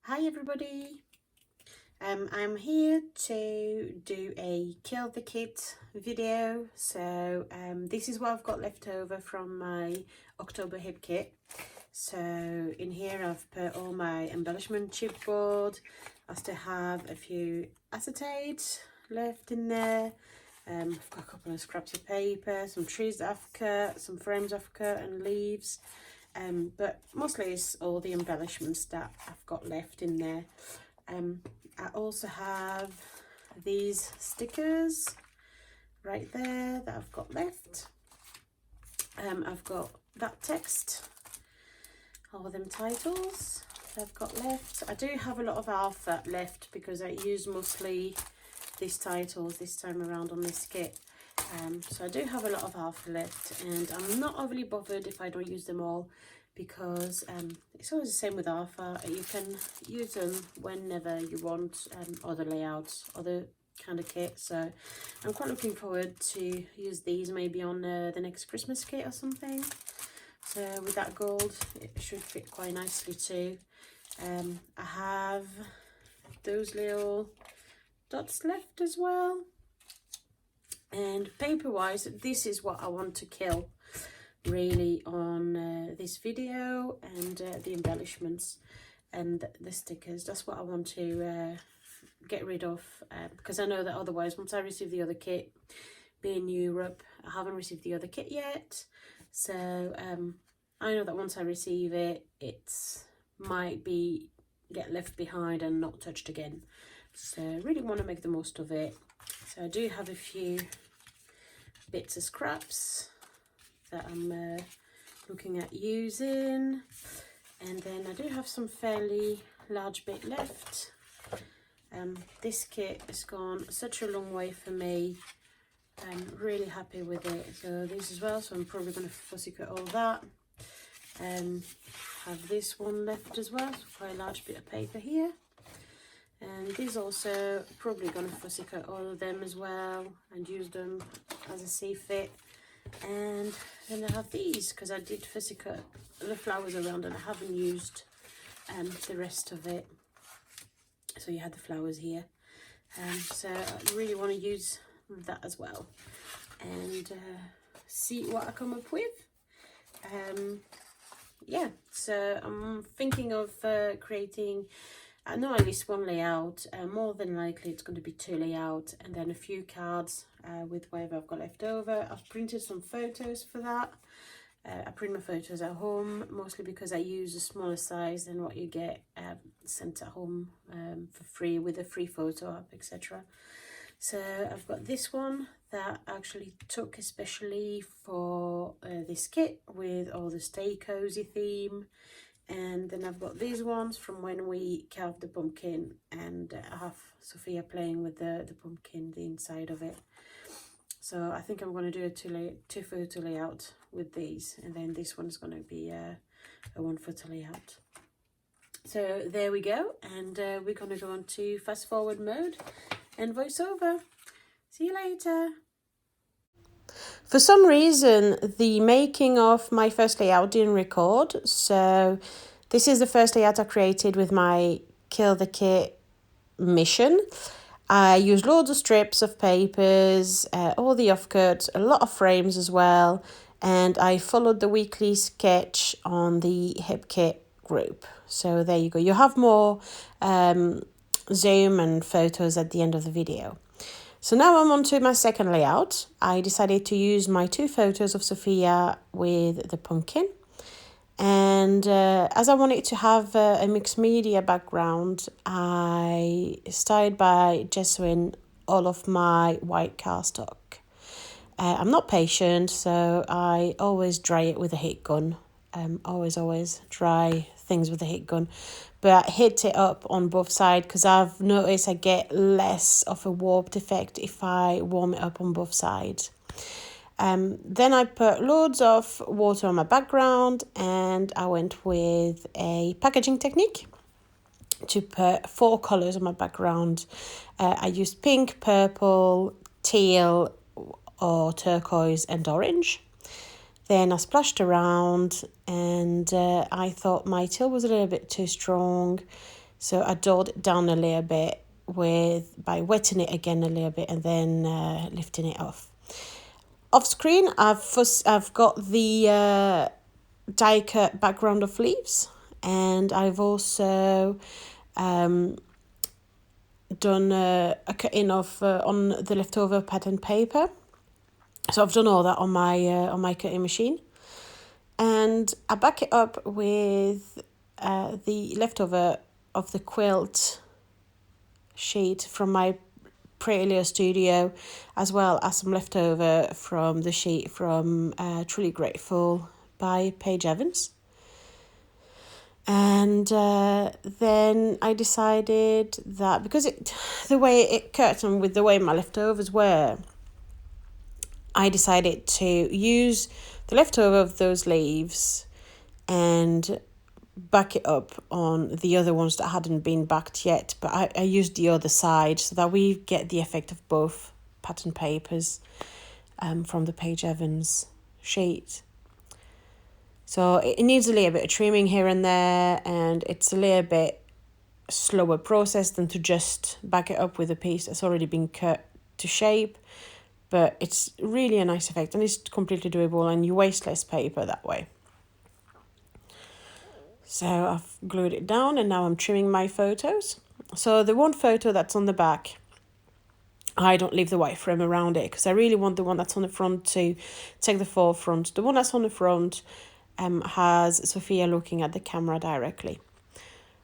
Hi everybody, I'm here to do a Kill the Kit video. So this is what I've got left over from my October hip kit. So in here I've put all my embellishment chipboard. I still have a few acetate left in there. I've got a couple of scraps of paper, some trees that I've cut, some frames I've cut and leaves. But mostly it's all the embellishments that I've got left in there. I also have these stickers right there that I've got left. I've got that text, all of them titles that I've got left. I do have a lot of alpha left because I use mostly these titles this time around on this kit. So I do have a lot of alpha left, and I'm not overly bothered if I don't use them all, because it's always the same with alpha. You can use them whenever you want, other layouts, other kind of kit. So I'm quite looking forward to use these maybe on the next Christmas kit or something. So with that gold, it should fit quite nicely too. I have those little dots left as well. And paper wise, this is what I want to kill really on this video, and the embellishments and the stickers. That's what I want to get rid of, because I know that otherwise, once I receive the other kit, being Europe, I haven't received the other kit yet. So I know that once I receive it, it's might be get left behind and not touched again. So I really want to make the most of it. So I do have a few bits of scraps that I'm looking at using, and then I do have some fairly large bit left. This kit has gone such a long way for me. I'm really happy with it. So this as well, so I'm probably going to fussy cut all that. Have this one left as well, so quite a large bit of paper here. And these also probably going to fussy cut all of them as well and use them as I see fit. And then I have these, because I did fussy cut the flowers around and I haven't used the rest of it. So you had the flowers here. So I really want to use that as well and see what I come up with. Yeah, so I'm thinking of creating, I know at least one layout. More than likely it's going to be 2 layouts, and then a few cards with whatever I've got left over. I've printed some photos for that. I print my photos at home, mostly because I use a smaller size than what you get sent at home for free with a free photo app, etc. So I've got this one that I actually took especially for this kit with all the Stay Cozy theme. And then I've got these ones from when we carved the pumpkin, and I have Sophia playing with the pumpkin, the inside of it. So I think I'm going to do a two photo layout with these, and then this one's going to be a 1 photo layout. So there we go, and we're going to go on to fast forward mode and voiceover. See you later. For some reason, the making of my first layout didn't record, so this is the first layout I created with my Kill the Kit mission. I used loads of strips of papers, all the offcuts, a lot of frames as well, and I followed the weekly sketch on the hip kit group. So there you go. You have more zoom and photos at the end of the video. So now I'm on to my second layout. I decided to use my 2 photos of Sophia with the pumpkin. And as I wanted to have a mixed media background, I started by gessoing all of my white cardstock. I'm not patient, so I always dry it with a heat gun. Always dry things with a heat gun. But I hit it up on both sides, because I've noticed I get less of a warped effect if I warm it up on both sides. Then I put loads of water on my background, and I went with a packaging technique to put 4 colours on my background. I used pink, purple, teal or turquoise and orange. Then I splashed around, and I thought my teal was a little bit too strong, So I dulled it down a little bit by wetting it again a little bit and then lifting it off. Off screen, I've got the die cut background of leaves, and I've also done a cutting of on the leftover pattern paper. So I've done all that on my cutting machine, and I back it up with the leftover of the quilt sheet from my Pretty Little Studio, as well as some leftover from the sheet from Truly Grateful by Paige Evans. And then I decided that because the way it cut and with the way my leftovers were, I decided to use the leftover of those leaves and back it up on the other ones that hadn't been backed yet, but I used the other side so that we get the effect of both pattern papers from the Paige Evans sheet. So it needs a little bit of trimming here and there, and it's a little bit slower process than to just back it up with a piece that's already been cut to shape, but it's really a nice effect and it's completely doable, and you waste less paper that way. So I've glued it down and now I'm trimming my photos. So the one photo that's on the back, I don't leave the white frame around it because I really want the one that's on the front to take the forefront. The one that's on the front has Sophia looking at the camera directly.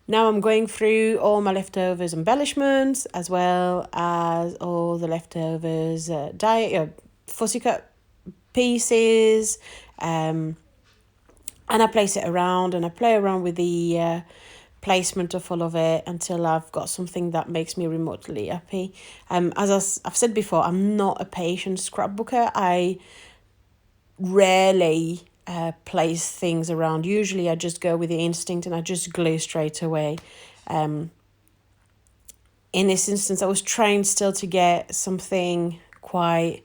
Now I'm going through all my leftovers embellishments as well as all the leftovers fussy cut pieces, and I place it around and I play around with the placement of all of it until I've got something that makes me remotely happy. As I've said before, I'm not a patient scrapbooker. I rarely place things around. Usually I just go with the instinct and I just glue straight away. In this instance, I was trying still to get something quite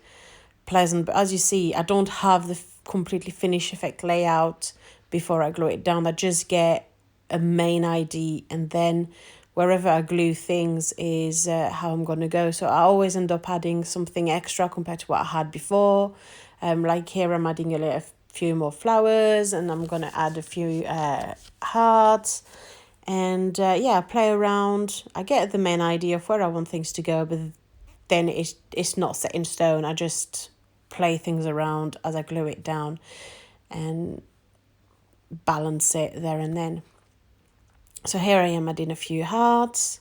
pleasant, but as you see, I don't have the completely finished effect layout before I glue it down. I just get a main ID, and then wherever I glue things is how I'm going to go. So I always end up adding something extra compared to what I had before. Like here I'm adding a few more flowers, and I'm going to add a few hearts. And I play around. I get the main idea of where I want things to go, but then it's not set in stone. I just play things around as I glue it down and balance it there and then. So here I am adding a few hearts,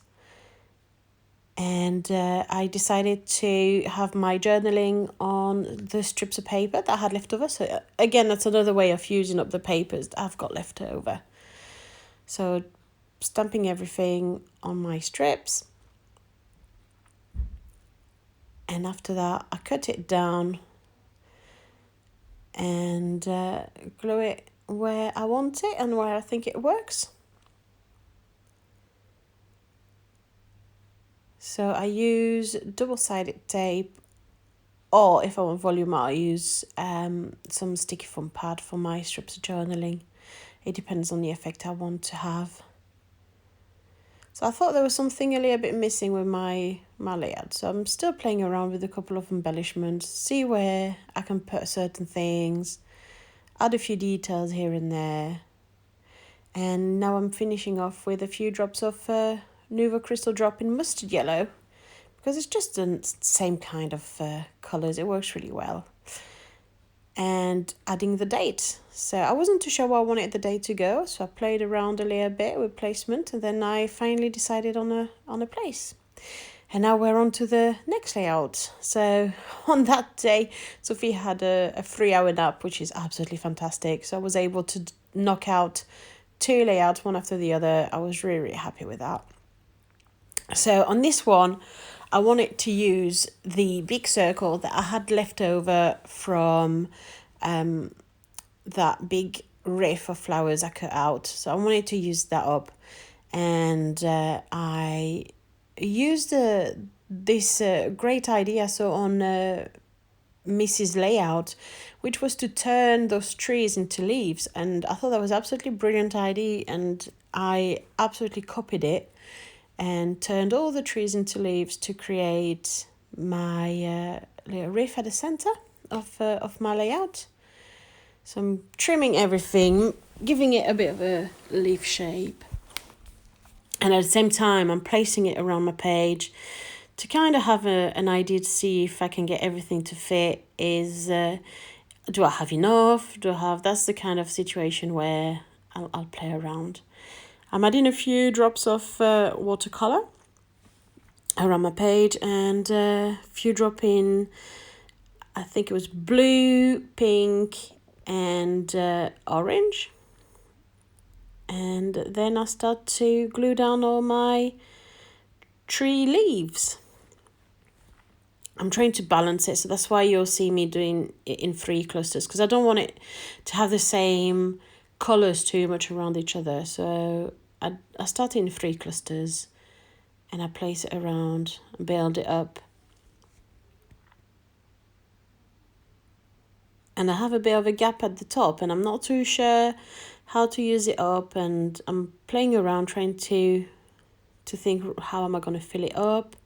and I decided to have my journaling on the strips of paper that I had left over. So again, that's another way of using up the papers that I've got left over. So stamping everything on my strips, and after that I cut it down and glue it where I want it and where I think it works. So I use double-sided tape, or if I want volume, I use some sticky foam pad for my strips of journaling. It depends on the effect I want to have. So I thought there was something a little bit missing with my layout. So I'm still playing around with a couple of embellishments, see where I can put certain things, add a few details here and there. And now I'm finishing off with a few drops of Nuvo Crystal Drop in Mustard Yellow, because it's just the same kind of colours. It works really well. And adding the date. So I wasn't too sure where I wanted the date to go, so I played around a little bit with placement, and then I finally decided on a place. And now we're on to the next layout. So on that day, Sophie had a 3-hour nap, which is absolutely fantastic. So I was able to knock out 2 layouts, one after the other. I was really, really happy with that. So on this one, I wanted to use the big circle that I had left over from that big wreath of flowers I cut out. So I wanted to use that up, and I used this great idea I saw on Mrs. layout, which was to turn those trees into leaves. And I thought that was absolutely brilliant idea, and I absolutely copied it and turned all the trees into leaves to create my little reef at the center of my layout. So I'm trimming everything, giving it a bit of a leaf shape. And at the same time, I'm placing it around my page to kind of have an idea to see if I can get everything to fit. Do I have enough? That's the kind of situation where I'll play around. I'm adding a few drops of watercolor around my page, and a few drop in, I think it was blue, pink, and orange. And then I start to glue down all my tree leaves. I'm trying to balance it, so that's why you'll see me doing it in 3 clusters, because I don't want it to have the same colours too much around each other. So I start in 3 clusters and I place it around and build it up. And I have a bit of a gap at the top, and I'm not too sure how to use it up, and I'm playing around trying to think how am I going to fill it up.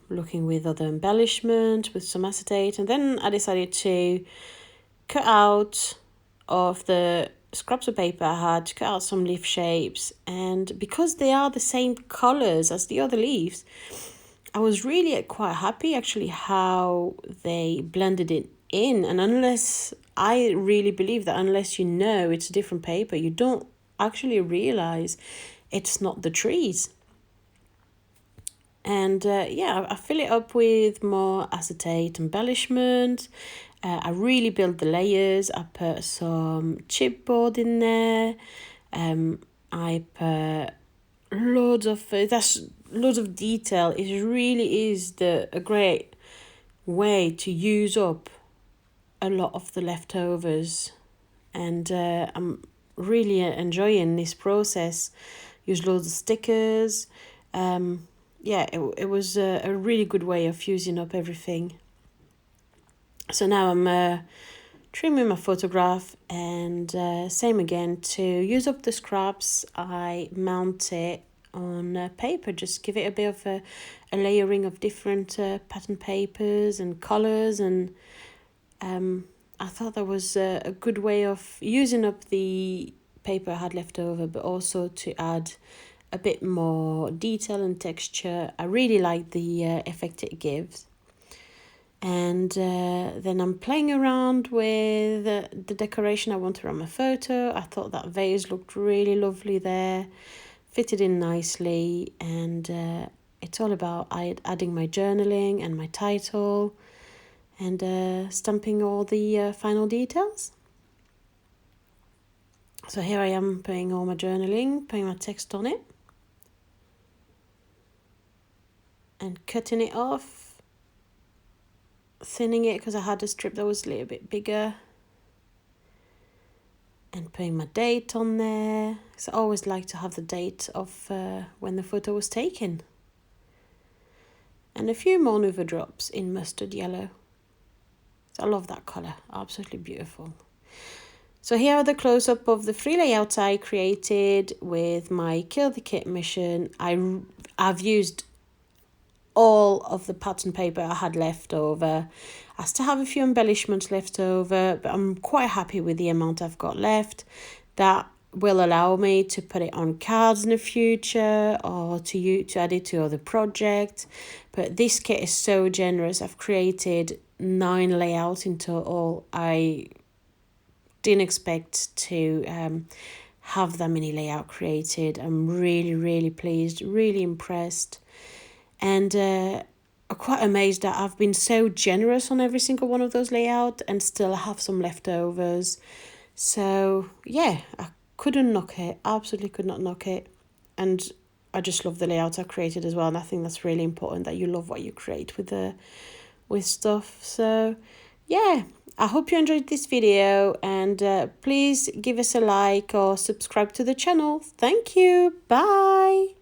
Looking with other embellishment, with some acetate, and then I decided to cut out of the scraps of paper I had, to cut out some leaf shapes, and because they are the same colours as the other leaves, I was really quite happy actually how they blended it in. And I really believe that unless you know it's a different paper, you don't actually realise it's not the trees. And I fill it up with more acetate embellishment. I really build the layers. I put some chipboard in there. I put loads of detail. It really is a great way to use up a lot of the leftovers. And I'm really enjoying this process. Use loads of stickers. It was a really good way of using up everything. So now I'm trimming my photograph, and same again, to use up the scraps, I mount it on paper, just give it a bit of a layering of different pattern papers and colours, and I thought that was a good way of using up the paper I had left over, but also to add a bit more detail and texture. I really like the effect it gives. And then I'm playing around with the decoration I wanted on my photo. I thought that vase looked really lovely there, fitted in nicely, and it's all about adding my journaling and my title, and stamping all the final details. So here I am putting all my journaling, putting my text on it, and cutting it off, thinning it because I had a strip that was a little bit bigger, and putting my date on there. So I always like to have the date of when the photo was taken. And a few more Nuvo drops in mustard yellow. So I love that colour, absolutely beautiful. So here are the close-up of the 3 layouts I created with my Kill the Kit mission. I've used all of the pattern paper I had left over. I still have a few embellishments left over, but I'm quite happy with the amount I've got left. That will allow me to put it on cards in the future, or to add it to other projects. But this kit is so generous. I've created 9 layouts in total. I didn't expect to have that many layout created. I'm really, really pleased, really impressed. And I'm quite amazed that I've been so generous on every single one of those layouts and still have some leftovers. So yeah, I couldn't knock it, absolutely could not knock it. And I just love the layouts I created as well, and I think that's really important, that you love what you create with stuff. So yeah, I hope you enjoyed this video, and please give us a like or subscribe to the channel. Thank you, bye.